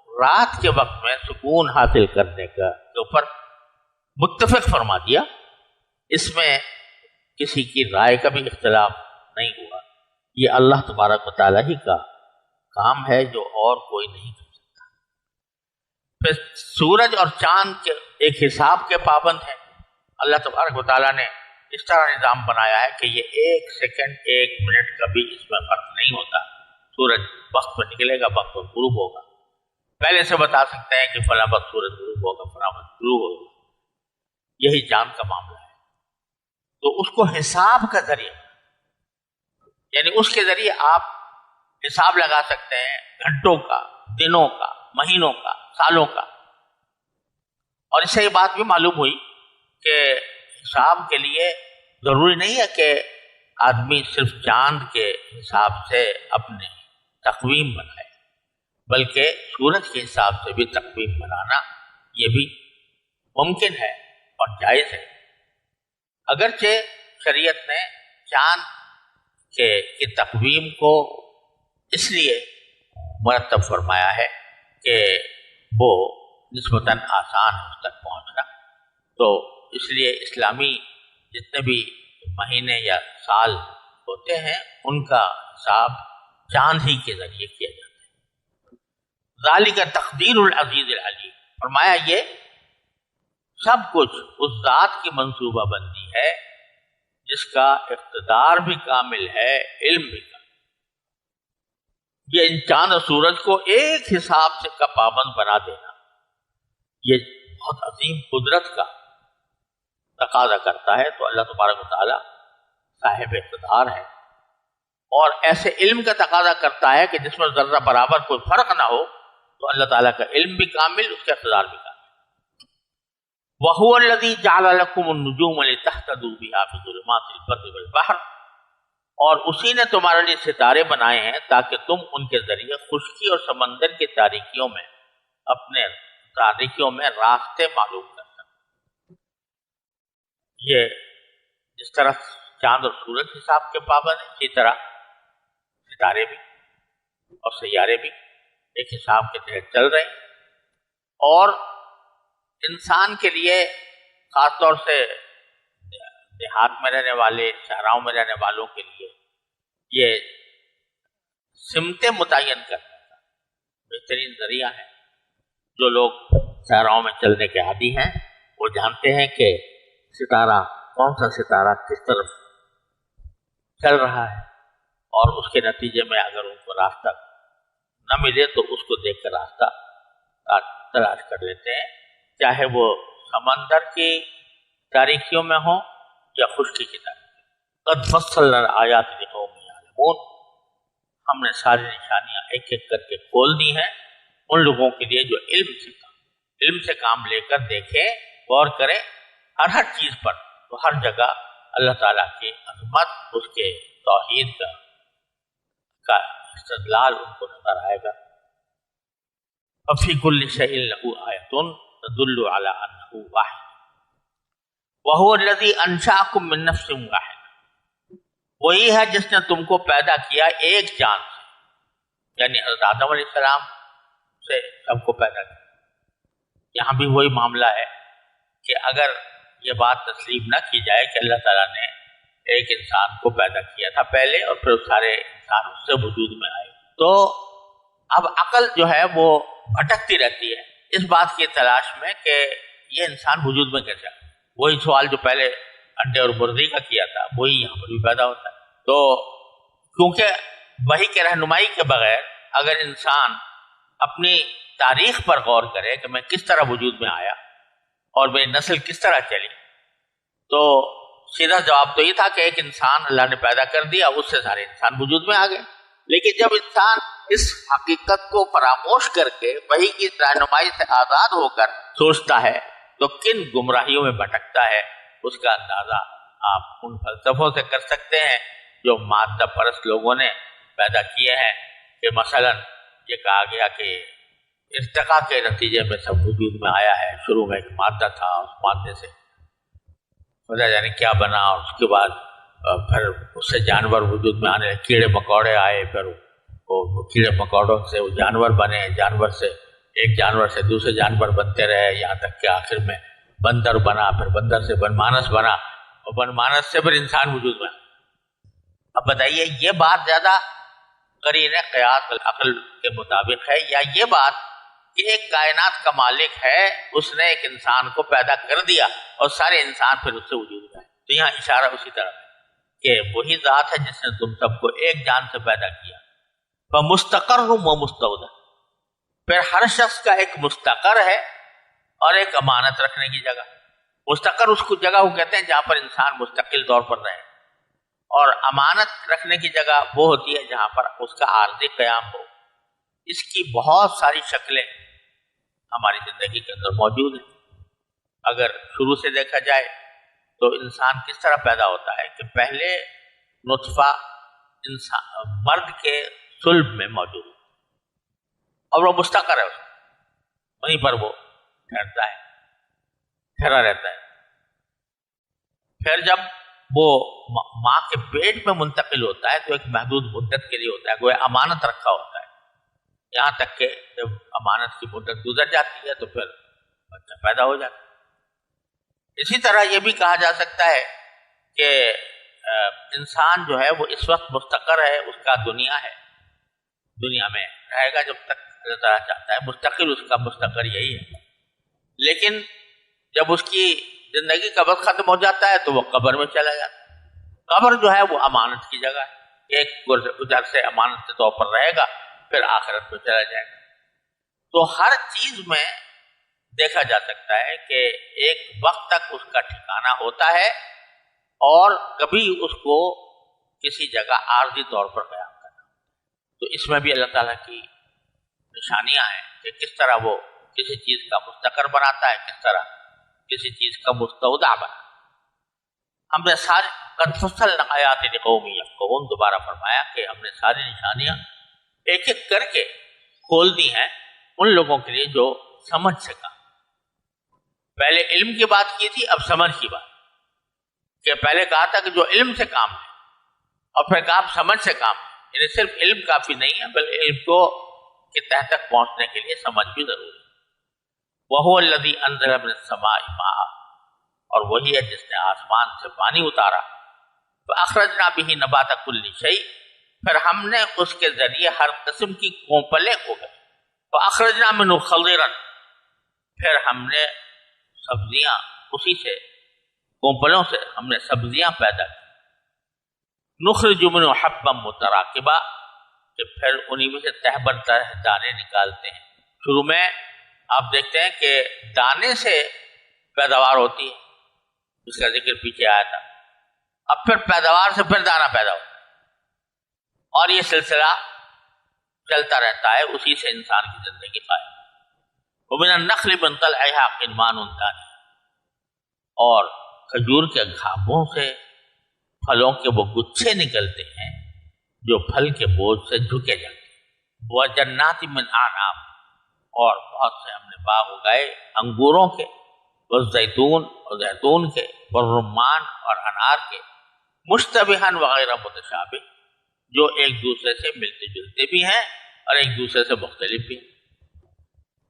S1: رات کے وقت میں سکون حاصل کرنے کے اوپر متفق فرما دیا. اس میں کسی کی رائے کا بھی اختلاف نہیں ہوا. یہ اللہ تبارک و تعالیٰ ہی کا کام ہے جو اور کوئی نہیں کر سکتا. پھر سورج اور چاند کے ایک حساب کے پابند ہیں. اللہ تبارک و تعالیٰ نے اس طرح نظام بنایا ہے کہ یہ 1 سیکنڈ 1 منٹ کا بھی اس میں فرق نہیں ہوتا. سورج وقت پر نکلے گا, وقت پر غروب ہوگا. پہلے سے بتا سکتے ہیں کہ فلاں وقت سورج غروب ہوگا, فلاں وقت غروب ہوگا. یہی چاند کا معاملہ ہے. تو اس کو حساب کا ذریعہ, یعنی اس کے ذریعے آپ حساب لگا سکتے ہیں گھنٹوں کا, دنوں کا, مہینوں کا, سالوں کا. اور اس سے یہ بات بھی معلوم ہوئی کہ حساب کے لیے ضروری نہیں ہے کہ آدمی صرف چاند کے حساب سے اپنے تقویم بنائے, بلکہ سورج کے حساب سے بھی تقویم بنانا یہ بھی ممکن ہے اور جائز ہے. اگرچہ شریعت نے چاند کی تقویم کو اس لیے مرتب فرمایا ہے کہ وہ نسبتاً آسان ہے اس تک پہنچنا. تو اس لیے اسلامی جتنے بھی مہینے یا سال ہوتے ہیں ان کا حساب چاند ہی کے ذریعے کیا جاتا ہے. ذالک تقدیر العزیز العلیم, فرمایا یہ سب کچھ اس ذات کی منصوبہ بندی ہے جس کا اقتدار بھی کامل ہے, علم بھی کامل. یہ ان چاند اور سورج کو ایک حساب سے کا پابند بنا دینا یہ بہت عظیم قدرت کا تقاضا کرتا ہے. تو اللہ تبارک و تعالی صاحب اقتدار ہے اور ایسے علم کا تقاضا کرتا ہے کہ جس میں ذرہ برابر کوئی فرق نہ ہو. تو اللہ تعالیٰ کا علم بھی کامل, اس کا اقتدار بھی کامل. وَهُوَ الَّذِي جَعَلَ لَكُمُ النُّجُومَ لِتَهْتَدُوا بِهَا فِي ظُلُمَاتِ الْبَرِّ وَالْبَحْرِ, اور اسی نے تمہارے لیے ستارے بنائے ہیں تاکہ تم ان کے ذریعے خشکی اور سمندر کی تاریکیوں میں اپنے تاریکیوں میں راستے معلوم کر سکو. یہ جس طرح چاند اور سورج حساب کے پابند ہیں, اسی طرح ستارے بھی اور سیارے بھی ایک حساب کے تحت چل رہے ہیں. اور انسان کے لیے خاص طور سے دیہات میں رہنے والے, شہراؤں میں رہنے والوں کے لیے یہ سمتیں متعین کرنے کا بہترین ذریعہ ہے. جو لوگ شہراؤں میں چلنے کے عادی ہیں وہ جانتے ہیں کہ ستارہ کون سا ستارہ کس طرف چل رہا ہے اور اس کے نتیجے میں اگر ان کو راستہ نہ ملے تو اس کو دیکھ کر راستہ تلاش کر لیتے ہیں، چاہے وہ سمندر کی تاریکیوں میں ہوں یا خشکی کی تاریکیوں۔ قد فصلنا الآیات لقوم یعلمون، ہم نے ساری نشانیاں ایک ایک کر کے کھول دی ہیں ان لوگوں کے لیے جو علم سے کام لے کر دیکھیں، غور کریں ہر چیز پر، تو ہر جگہ اللہ تعالیٰ کی عظمت، اس کے توحید کا استدلال ان کو نظر آئے گا۔ ففی کل شیء لہ آیۃ تدل علی انہ واحد وہو الذی انشأکم من نفس واحد، وہی ہے جس نے تم کو پیدا کیا ایک جان سے، یعنی حضرت آدم علیہ السلام سے سب کو پیدا کیا۔ یہاں بھی وہی معاملہ ہے کہ اگر یہ بات تسلیم نہ کی جائے کہ اللہ تعالیٰ نے ایک انسان کو پیدا کیا تھا پہلے اور پھر سارے انسان اس سے وجود میں آئے، تو اب عقل جو ہے وہ بھٹکتی رہتی ہے اس بات کی تلاش میں کہ یہ انسان وجود میں کیسے آیا۔ وہی سوال جو پہلے انڈے اور مرغی کا کیا تھا وہی یہاں پر بھی پیدا ہوتا ہے۔ تو کیونکہ وحی کے رہنمائی کے بغیر اگر انسان اپنی تاریخ پر غور کرے کہ میں کس طرح وجود میں آیا اور میری نسل کس طرح چلی، تو سیدھا جواب تو یہ تھا کہ ایک انسان اللہ نے پیدا کر دیا، اس سے سارے انسان وجود میں آ گئے۔ لیکن جب انسان اس حقیقت کو فراموش کر کے وحی کی رہنمائی سے آزاد ہو کر سوچتا ہے تو کن گمراہیوں میں بھٹکتا ہے، اس کا اندازہ آپ ان فلسفوں سے کر سکتے ہیں جو مادہ پرست لوگوں نے پیدا کیے ہیں، کہ مثلا یہ کہا گیا کہ ارتقاء کے نتیجے میں سب وجود میں آیا ہے، شروع میں ایک مادہ تھا، اس مادے سے خدا جانے کیا بنا، اور اس کے بعد پھر اس سے جانور وجود میں آنے، کیڑے مکوڑے آئے، پھر وہ کیڑے مکوڑوں سے وہ جانور بنے، جانور سے ایک جانور سے دوسرے جانور بنتے رہے، یہاں تک کہ آخر میں بندر بنا، پھر بندر سے بن مانس بنا، اور بن مانس سے پھر انسان وجود میں۔ اب بتائیے یہ بات زیادہ قرین قیاس عقل کے مطابق ہے یا یہ بات کہ ایک کائنات کا مالک ہے، اس نے ایک انسان کو پیدا کر دیا اور سارے انسان پھر اس سے وجود میں آئے؟ تو یہاں اشارہ اسی طرح ہے کہ وہی ذات ہے جس نے تم سب کو ایک جان سے پیدا کیا۔ فمستقر و مستودع، پھر ہر شخص کا ایک مستقر ہے اور ایک امانت رکھنے کی جگہ۔ مستقر اس کو جگہ وہ کہتے ہیں جہاں پر انسان مستقل طور پر رہے، اور امانت رکھنے کی جگہ وہ ہوتی ہے جہاں پر اس کا عارضی قیام ہو۔ اس کی بہت ساری شکلیں ہماری زندگی کے اندر موجود ہیں۔ اگر شروع سے دیکھا جائے تو انسان کس طرح پیدا ہوتا ہے کہ پہلے نطفہ انسان مرد کے صلب میں موجود ہے اور وہ مستقر ہے، وہیں پر وہ ٹھہرا رہتا ہے۔ پھر جب وہ ماں کے پیٹ میں منتقل ہوتا ہے تو ایک محدود مدت کے لیے ہوتا ہے، وہ امانت رکھا ہوتا ہے، یہاں تک کہ جب امانت کی مدت گزر جاتی ہے تو پھر بچہ پیدا ہو جاتا ہے۔ اسی طرح یہ بھی کہا جا سکتا ہے کہ انسان جو ہے وہ اس وقت مستقر ہے، اس کا دنیا ہے، دنیا میں رہے گا جب تک اللہ تعالیٰ چاہتا ہے، مستقل اس کا مستقر یہی ہے۔ لیکن جب اس کی زندگی کا وقت ختم ہو جاتا ہے تو وہ قبر میں چلا جاتا ہے۔ قبر جو ہے وہ امانت کی جگہ ہے، ایک گزر سے امانت کے طور پر رہے گا، پھر آخرت میں چلا جائے گا۔ تو ہر چیز میں دیکھا جا سکتا ہے کہ ایک وقت تک اس کا ٹھکانہ ہوتا ہے اور کبھی اس کو کسی جگہ عارضی طور پر قیام کرنا۔ تو اس میں بھی اللہ تعالیٰ کی نشانیاں ہیں کہ کس طرح وہ کسی چیز کا مستقر بناتا ہے، کس طرح کسی چیز کا مستودع بنا۔ ہم نے ساری قد فصلنا الآیات لقوم یفقہون، دوبارہ فرمایا کہ ہم نے ساری نشانیاں ایک ایک کر کے کھول دی ہیں ان لوگوں کے لیے جو سمجھ سکا۔ پہلے علم کی بات کی تھی، اب سمجھ کی بات، کہ پہلے کہا تھا کہ جو علم سے کام ہے، اور پھر کہا سمجھ سے کام ہے، یعنی صرف علم کافی نہیں ہے بلکہ علم کو کے تحت تک پہنچنے کے لیے سمجھ بھی ضروری ہے۔ وَهُوَ الَّذِي أَنزَلَ مِنَ السَّمَاءِ مَاءً، اور وہی ہے جس نے آسمان سے پانی اتارا، فَأَخْرَجْنَا بِهِ نَبَاتَ كُلِّ شَيْءٍ، پھر ہم نے اس کے ذریعے ہر قسم کی کونپلیں اگائی، فَأَخْرَجْنَا مِنْهُ خَضِرًا، پھر ہم نے سبزیاں، اسی سے کونپلوں سے ہم نے سبزیاں پیدا کی، نخرج منہ حبا متراکبا، کہ پھر انہی میں سے تہ بر تہ دانے نکالتے ہیں۔ شروع میں آپ دیکھتے ہیں کہ دانے سے پیداوار ہوتی ہے، اس کا ذکر پیچھے آیا تھا، اب پھر پیداوار سے پھر دانہ پیدا ہوتا ہے، اور یہ سلسلہ چلتا رہتا ہے، اسی سے انسان کی زندگی قائم ہے۔ وَمِنَ النَّخْلِ مِنْ طَلْعِهَا قِنْوَانٌ دَانِيَةٌ، اور کھجور کے گھاپوں سے پھلوں کے وہ گچھے نکلتے ہیں جو پھل کے بوجھ سے جھکے جاتے ہیں۔ وَجَنَّاتٍ مِّنْ أَعْنَابٍ، اور بہت سے ہم نے باغ اگائے انگوروں کے، والزیتون اور زیتون کے، والرمان اور انار کے، مشتبہاً وغیرہ متشابہ، جو ایک دوسرے سے ملتے جلتے بھی ہیں اور ایک دوسرے سے مختلف بھی ہیں۔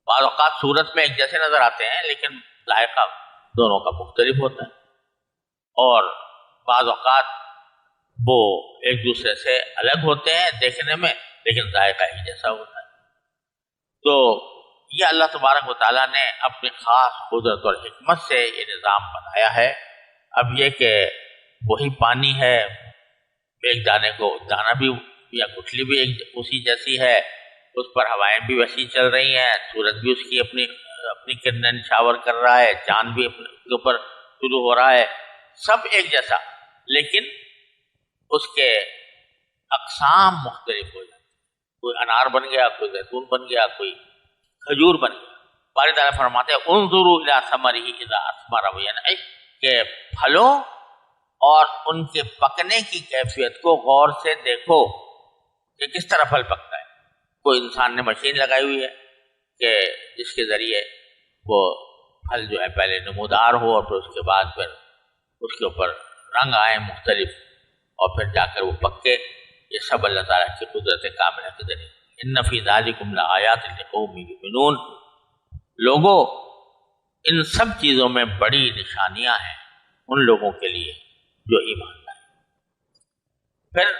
S1: بعض اوقات صورت میں ایک جیسے نظر آتے ہیں لیکن ذائقہ دونوں کا مختلف ہوتا ہے، اور بعض اوقات وہ ایک دوسرے سے الگ ہوتے ہیں دیکھنے میں لیکن ذائقہ ایک جیسا ہوتا ہے۔ تو یہ اللہ تبارک و تعالیٰ نے اپنی خاص قدرت اور حکمت سے یہ نظام بنایا ہے۔ اب یہ کہ وہی پانی ہے، ایک دانے کو دانا بھی یا گٹھلی بھی ایک اسی جیسی ہے، اس پر ہوائیں بھی ویسی چل رہی ہیں، سورج بھی اس کی اپنی کرنیں نشاور کر رہا ہے، چاند بھی اپنے کے اوپر شروع ہو رہا ہے، سب ایک جیسا، لیکن اس کے اقسام مختلف ہو جاتے ہیں، کوئی انار بن گیا، کوئی زیتون بن گیا، کوئی کھجور بن گیا۔ باری تعالیٰ فرماتے ہیں انظروا الی ثمرہ اذا اثمر وینعم، کہ پھلوں اور ان کے پکنے کی کیفیت کو غور سے دیکھو کہ کس طرح پھل پکتا ہے۔ کوئی انسان نے مشین لگائی ہوئی ہے کہ جس کے ذریعے وہ پھل جو ہے پہلے نمودار ہو اور پھر اس کے بعد پھر اس کے اوپر رنگ آئے مختلف اور پھر جا کر وہ پکے۔ یہ سب اللہ تعالیٰ کی قدرت کاملہ کے ذریعے۔ ان فی ذالکم لآیات لقوم یؤمنون، لوگوں ان سب چیزوں میں بڑی نشانیاں ہیں ان لوگوں کے لیے جو ایمان لائے۔ پھر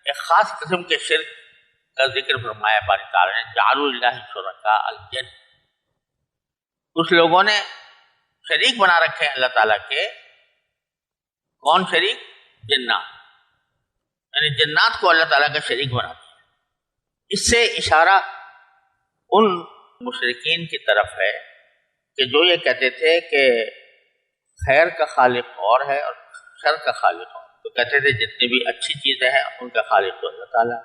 S1: ایک خاص قسم کے شرک کا ذکر فرمایا باری تعالیٰ نے، جعلوا للہ شرکاء الجن، کچھ لوگوں نے شریک بنا رکھے ہیں اللہ تعالیٰ کے۔ کون شریک؟ جنات، یعنی جنات کو اللہ تعالیٰ کا شریک بنا دیا۔ اس سے اشارہ ان مشرکین کی طرف ہے کہ جو یہ کہتے تھے کہ خیر کا خالق اور ہے اور شر کا خالق اور، تو کہتے تھے جتنی بھی اچھی چیزیں ہیں ان کا خالق تو اللہ تعالیٰ،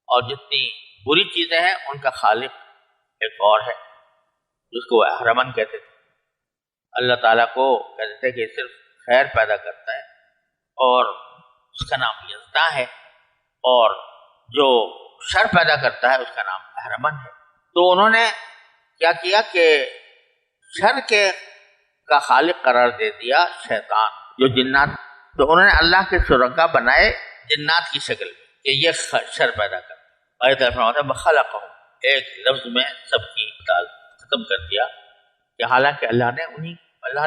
S1: اور جتنی بری چیزیں ہیں ان کا خالق ایک اور ہے جس کو وہ اہرمن کہتے تھے۔ اللہ تعالیٰ کو کہتے تھے کہ صرف خیر پیدا کرتا ہے اور اس کا نام یزداں ہے، اور جو شر پیدا کرتا ہے اس کا نام اہرمن ہے۔ تو انہوں نے کیا کیا کہ شر کے کا خالق قرار دے دیا شیطان، جو جنات، تو انہوں نے اللہ کے شرکا بنائے جنات کی شکل میں کہ یہ شر پیدا کرتا ہے۔ آیت فرماتا ہے بخلقہم، ایک لفظ میں سب کی مثال ختم کر دیا کہ حالانکہ اللہ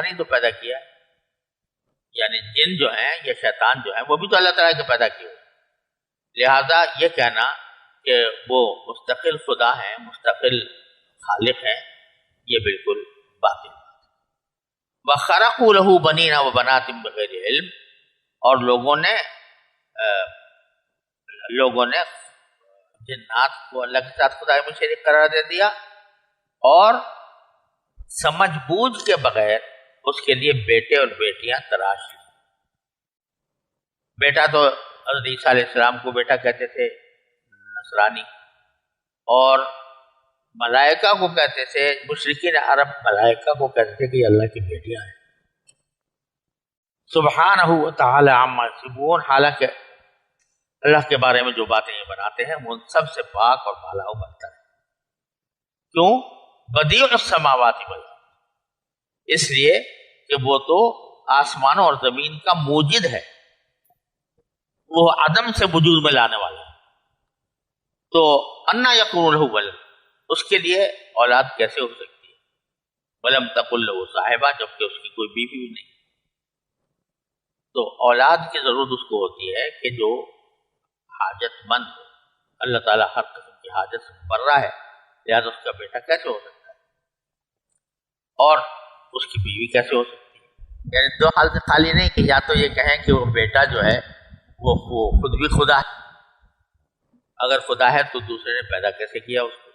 S1: نے تو پیدا کیا ہے، یعنی جن جو ہیں یا شیطان جو ہیں وہ بھی تو اللہ تعالیٰ کے پیدا کیے ہوئے، لہذا یہ کہنا کہ وہ مستقل خدا ہیں، مستقل خالق ہیں، یہ بالکل باطل۔ وَخَرَقُوا لَهُ بَنِينَ وَبَنَاتٍ بِغَيْرِ عِلْمٍ، اور لوگوں نے جنات کو اللہ کے ساتھ خدا میں شریک قرار دے دیا اور سمجھ بوجھ کے بغیر اس کے لیے بیٹے اور بیٹیاں تراش لی۔ بیٹا تو حضرت عیسیٰ علیہ السلام کو بیٹا کہتے تھے نصرانی، اور ملائکہ کو کہتے تھے مشرکین عرب، ملائکہ کو کہتے تھے کہ یہ اللہ کی بیٹیاں ہیں۔ سبحانہ و تعالی عما یصفون، حالانکہ اللہ کے بارے میں جو باتیں یہ بناتے ہیں وہ ان سب سے پاک اور بالا و برتر ہے۔ کیوں؟ بدیع السماوات والارض، اس لیے کہ وہ تو آسمانوں اور زمین کا موجد ہے، وہ عدم سے وجود میں لانے والا ہے۔ تو انا یکون لہ ولد، اس کے لیے اولاد کیسے ہو سکتی ہے؟ ولم تکن لہ صاحبہ، جبکہ اس کی کوئی بیوی بھی نہیں۔ تو اولاد کی ضرورت اس کو ہوتی ہے کہ جو حاجت مند ہو۔ اللہ تعالیٰ ہر قسم کی حاجت سے مبرہ ہے، لہٰذا اس کا بیٹا کیسے ہو سکتا ہے اور اس کی بیوی کیسے ہو سکتی ہے؟ یعنی دو حال سے خالی نہیں کہ یا تو یہ کہیں کہ وہ بیٹا جو ہے وہ خود بھی خدا ہے. اگر خدا ہے تو دوسرے نے پیدا کیسے کیا اس کو؟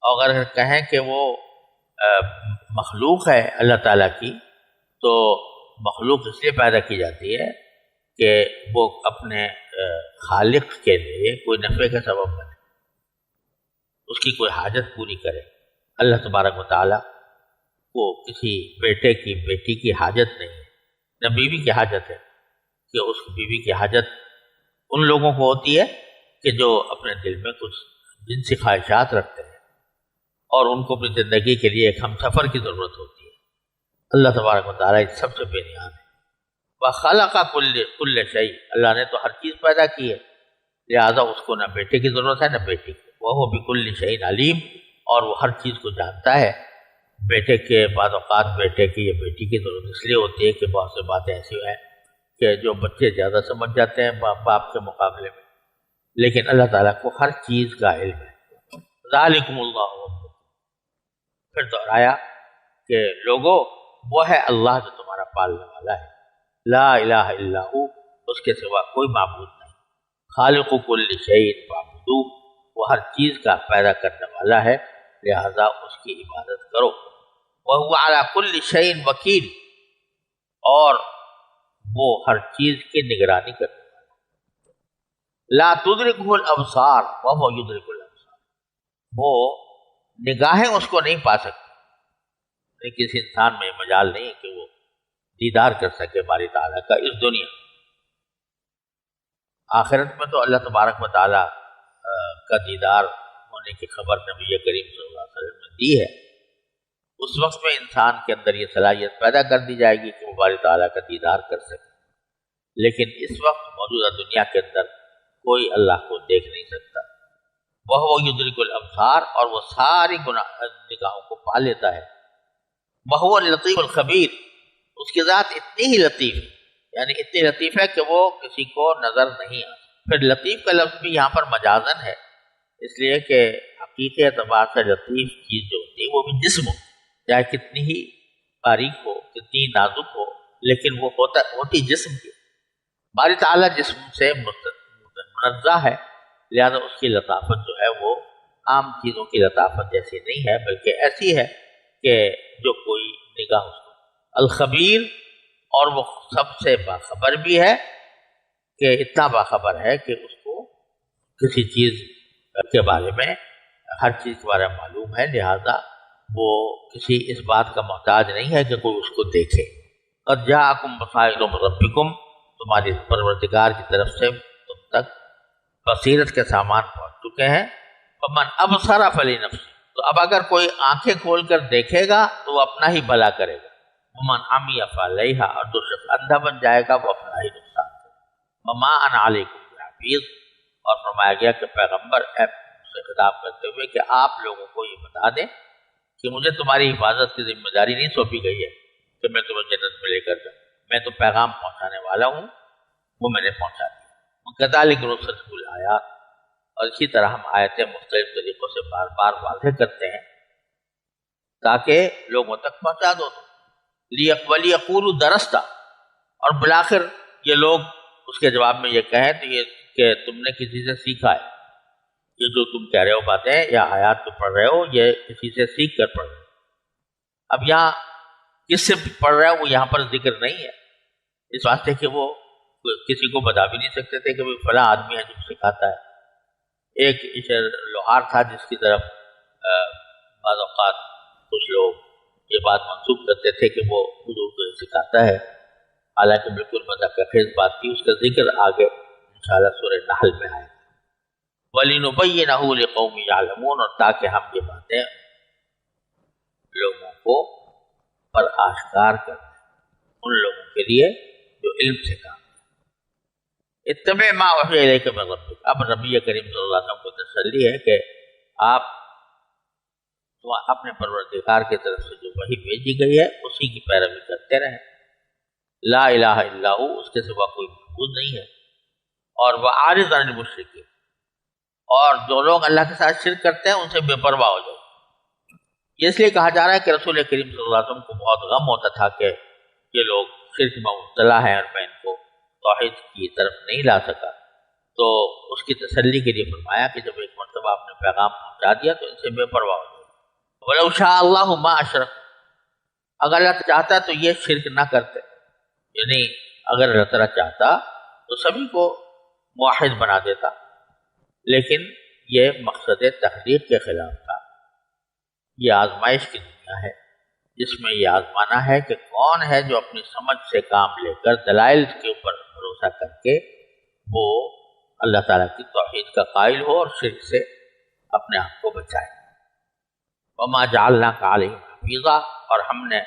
S1: اور اگر کہیں کہ وہ مخلوق ہے اللہ تعالیٰ کی، تو مخلوق اس لیے پیدا کی جاتی ہے کہ وہ اپنے خالق کے لیے کوئی نفع کا سبب بنے، اس کی کوئی حاجت پوری کرے. اللہ تبارک و تعالیٰ کو کسی بیٹے کی بیٹی کی حاجت نہیں ہے، نہ بیوی کی حاجت ہے کہ اس بیوی کی حاجت ان لوگوں کو ہوتی ہے کہ جو اپنے دل میں کچھ جنسی خواہشات رکھتے ہیں اور ان کو اپنی زندگی کے لیے ایک ہم سفر کی ضرورت ہوتی ہے. اللہ تبارک و تعالیٰ اس سب سے بے نیاز ہے. وَخَلَقَ كُلَّ شَيْءٍ، اللہ نے تو ہر چیز پیدا کی ہے، لہذا اس کو نہ بیٹے کی ضرورت ہے نہ بیٹی کی. وَهُوَ بِكُلِّ شَيْءٍ عَلِيمٌ، اور وہ ہر چیز کو جانتا ہے. بیٹے کے بعض اوقات بیٹے کی یا بیٹی کی ضرورت اس لیے ہوتی ہے کہ بہت سی باتیں ایسی ہیں کہ جو بچے زیادہ سمجھ جاتے ہیں باپ کے مقابلے میں، لیکن اللہ تعالیٰ کو ہر چیز کا علم ہے. ذَلِكُمُ اللَّهُ رَبُّكُمْ، پھر دہرایا کہ لوگو وہ ہے اللہ جو تمہارا پالنے والا ہے. لا الہ الا ہو، اس کے سوا کوئی معبود نہیں. خالق کل شیء فاعبدوہ، وہ ہر چیز کا پیدا کرنے والا ہے، لہذا اس کی عبادت کرو. وہو علی کل شیء وکیل، اور وہ ہر چیز کی نگرانی کرنے والا. لا تدرکہ الابصار وہو یدرک الابصار، وہ نگاہیں اس کو نہیں پا سکتی. کسی انسان میں مجال نہیں کہ وہ دیدار کر سکے باری تعالیٰ کا اس دنیا. آخرت میں تو اللہ تبارک و تعالیٰ کا دیدار ہونے کی خبر نبی کریم صلی اللہ علیہ وسلم نے دی ہے. اس وقت میں انسان کے اندر یہ صلاحیت پیدا کر دی جائے گی کہ وہ باری تعالیٰ کا دیدار کر سکے. لیکن اس وقت موجودہ دنیا کے اندر کوئی اللہ کو دیکھ نہیں سکتا. وہ یدرک الابصار، اور وہ ساری نگاہوں کو پا لیتا ہے. وہ اللطیف الخبیر، اس کی ذات اتنی ہی لطیف، یعنی اتنی لطیف ہے کہ وہ کسی کو نظر نہیں آتی. پھر لطیف کا لفظ بھی یہاں پر مجازن ہے، اس لیے کہ حقیقی اعتبار سے لطیف چیز جو ہوتی ہے وہ بھی جسم ہو، چاہے کتنی ہی باریک ہو، کتنی نازک ہو، لیکن وہ ہوتی جسم کی. باری تعالیٰ جسم سے منزہ ہے، لہذا اس کی لطافت جو ہے وہ عام چیزوں کی لطافت جیسی نہیں ہے، بلکہ ایسی ہے کہ جو کوئی نگاہ اس کو. الخبیر، اور وہ سب سے باخبر بھی ہے، کہ اتنا باخبر ہے کہ اس کو کسی چیز کے بارے میں ہر چیز کے بارے میں معلوم ہے، لہذا وہ کسی اس بات کا محتاج نہیں ہے کہ کوئی اس کو دیکھے. قد جاءکم بصائر من ربکم، تمہاری پروردگار کی طرف سے تم تک بصیرت کے سامان پہنچ چکے ہیں. فمن ابصر فلنفسہ، تو اب اگر کوئی آنکھیں کھول کر دیکھے گا تو وہ اپنا ہی بھلا کرے گا. ومن عمی فعلیہا، اور جو شخص اندھا بن جائے گا وہ اپنا ہی نقصان کرے گا. وما انا علیکم بحفیظ، اور فرمایا گیا کہ پیغمبر سے خطاب کرتے ہوئے کہ آپ لوگوں کو یہ بتا دیں کہ مجھے تمہاری حفاظت کی ذمہ داری نہیں سونپی گئی ہے کہ میں تمہیں جنت میں لے کر جاؤں. میں تو پیغام پہنچانے والا ہوں، وہ میں نے پہنچا دیا. وکذالک نصرف الآیات، اور اسی طرح ہم آیتیں مختلف طریقوں سے بار بار واضح کرتے ہیں تاکہ لوگوں تک پہنچا دو. وَلِيَقُولُوا دَرَسْتَ، اور بالآخر یہ لوگ اس کے جواب میں یہ کہیں تو یہ کہ تم نے کسی سے سیکھا ہے. یہ جو تم کہہ رہے ہو باتیں یا آیات جو پڑھ رہے ہو یہ کسی سے سیکھ کر پڑھ رہے ہو. اب یہاں کس سے پڑھ رہے ہو وہ یہاں پر ذکر نہیں ہے، اس واسطے کہ وہ کسی کو بتا بھی نہیں سکتے تھے کہ وہ فلاں آدمی ہے جو سکھاتا ہے. ایک لوہار تھا جس کی طرف بعض اوقات کچھ لوگ یہ بات منسوخ کرتے تھے کہ وہ حضور کو سکھاتا ہے، حالانکہ بالکل مذاق خیز بات تھی. اس کا ذکر آگے انشاءاللہ سورہ نحل میں آئے گا. وَلِنُبَيِّنَهُ لِقَوْمٍ يَعْلَمُونَ، اور تاکہ ہم یہ باتیں لوگوں کو پر آشکار کر دیں، ان لوگوں کے لیے جو علم سے کام. اتبع ما اوحی الیک من ربک، اب نبی کریم صلی اللہ علیہ وسلم کو تسلی ہے کہ آپ تو اپنے پروردگار کی طرف سے جو وحی بھیجی گئی ہے اسی کی پیروی کرتے رہیں. لا الہ الا ہو، اس کے سوا کوئی معبود نہیں ہے. اور وَأَعْرِضْ عَنِ الْمُشْرِكِينَ، اور جو لوگ اللہ کے ساتھ شرک کرتے ہیں ان سے بے پرواہ ہو جاؤ. یہ اس لیے کہا جا رہا ہے کہ رسول کریم صلی اللہ علیہ وسلم کو بہت غم ہوتا تھا کہ یہ لوگ شرک میں مبتلا ہیں اور میں ان کو توحید کی طرف نہیں لا سکا، تو اس کی تسلی کے لیے فرمایا کہ جب ایک مرتبہ آپ نے پیغام پہنچا دیا تو ان سے بے پرواہ ہو جائے۔ وَلَوْ شَاءَ اللَّهُ مَا أَشْرَكُوا، اگر اللہ چاہتا تو یہ شرک نہ کرتے، یعنی اگر اللہ تعالیٰ چاہتا تو سبھی کو موحد بنا دیتا، لیکن یہ مقصد تخلیق کے خلاف تھا۔ یہ آزمائش کی دنیا ہے جس میں یہ آزمانا ہے کہ کون ہے جو اپنی سمجھ سے کام لے کر دلائل کے اوپر بھروسہ کر کے وہ اللہ تعالیٰ کی توحید کا قائل ہو اور شرک سے اپنے آپ کو بچائے۔ وَمَا جَعَلْنَاكَ عَلَيْهِمْ حَفِيظًا، اور ہم نے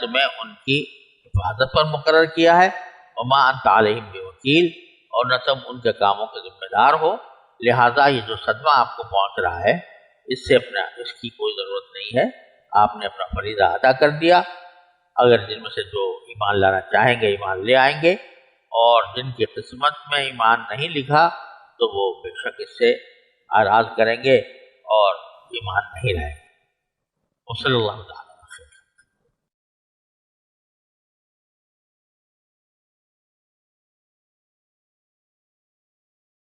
S1: تمہیں ان کی حفاظت پر مقرر کیا ہے۔ وَمَا أَنْتَ عَلَيْهِمْ بِوَكِيلٍ، اور نہ تم ان کے کاموں کے ذمہ دار ہو، لہٰذا یہ جو صدمہ آپ کو پہنچ رہا ہے اس کی کوئی ضرورت نہیں ہے، آپ نے اپنا فریضہ ادا کر دیا۔ اگر جن میں سے جو ایمان لانا چاہیں گے ایمان لے آئیں گے، اور جن کی قسمت میں ایمان نہیں لکھا تو وہ بے شک اس سے اعراض کریں گے اور ایمان نہیں لائیں گے۔ وصلی اللہ تعالیٰ